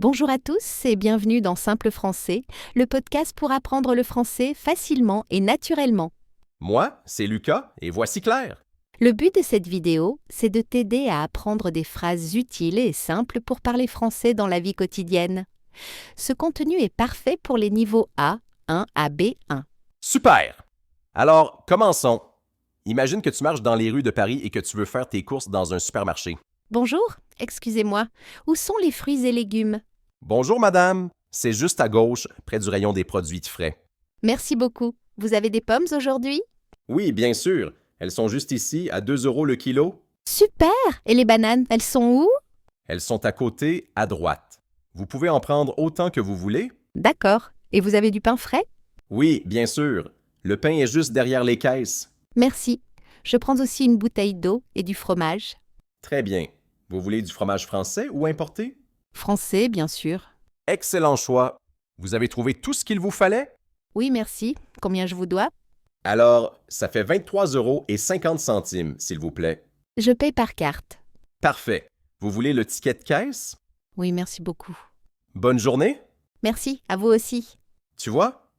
Bonjour à tous et bienvenue dans Simple Français, le podcast pour apprendre le français facilement et naturellement. Moi, c'est Lucas et voici Claire. Le but de cette vidéo, c'est de t'aider à apprendre des phrases utiles et simples pour parler français dans la vie quotidienne. Ce contenu est parfait pour les niveaux A1 à B1. Super! Alors, commençons. Imagine que tu marches dans les rues de Paris et que tu veux faire tes courses dans un supermarché. Bonjour, excusez-moi, où sont les fruits et légumes? Bonjour madame, c'est juste à gauche, près du rayon des produits frais. Merci beaucoup. Vous avez des pommes aujourd'hui? Oui, bien sûr. Elles sont juste ici, à 2 € le kilo. Super! Et les bananes, elles sont où? Elles sont à côté, à droite. Vous pouvez en prendre autant que vous voulez? D'accord. Et vous avez du pain frais? Oui, bien sûr. Le pain est juste derrière les caisses. Merci. Je prends aussi une bouteille d'eau et du fromage. Très bien. Vous voulez du fromage français ou importé? Français, bien sûr. Excellent choix. Vous avez trouvé tout ce qu'il vous fallait? Oui, merci. Combien je vous dois? Alors, ça fait 23,50 €, s'il vous plaît. Je paye par carte. Parfait. Vous voulez le ticket de caisse? Oui, merci beaucoup. Bonne journée. Merci, à vous aussi. Tu vois?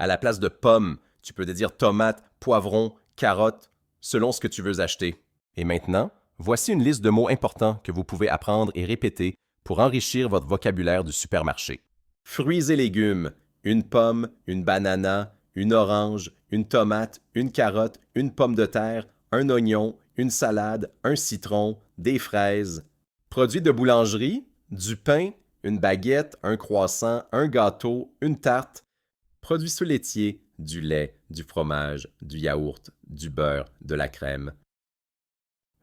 À la place de pommes, tu peux te dire tomates, poivrons, carottes, selon ce que tu veux acheter. Et maintenant, voici une liste de mots importants que vous pouvez apprendre et répéter pour enrichir votre vocabulaire du supermarché. Fruits et légumes. Une pomme, une banana, une orange, une tomate, une carotte, une pomme de terre, un oignon, une salade, un citron, des fraises. Produits de boulangerie, du pain, une baguette, un croissant, un gâteau, une tarte. Produits sous laitiers, du lait, du fromage, du yaourt, du beurre, de la crème.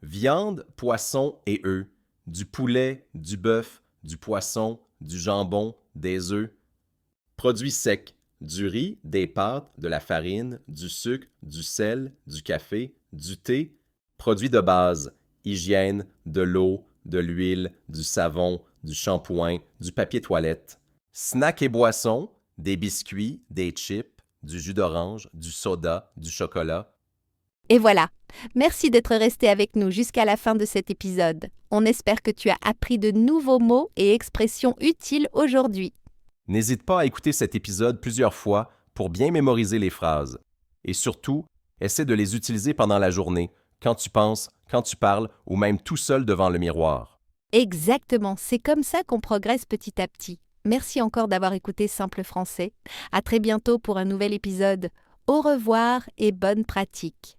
Viande, poisson et œufs, du poulet, du bœuf, du poisson, du jambon, des œufs. Produits secs, du riz, des pâtes, de la farine, du sucre, du sel, du café, du thé. Produits de base, hygiène, de l'eau, de l'huile, du savon, du shampoing, du papier toilette. Snacks et boissons, des biscuits, des chips, du jus d'orange, du soda, du chocolat. Et voilà. Merci d'être resté avec nous jusqu'à la fin de cet épisode. On espère que tu as appris de nouveaux mots et expressions utiles aujourd'hui. N'hésite pas à écouter cet épisode plusieurs fois pour bien mémoriser les phrases. Et surtout, essaie de les utiliser pendant la journée, quand tu penses, quand tu parles ou même tout seul devant le miroir. Exactement, c'est comme ça qu'on progresse petit à petit. Merci encore d'avoir écouté Simple Français. À très bientôt pour un nouvel épisode. Au revoir et bonne pratique.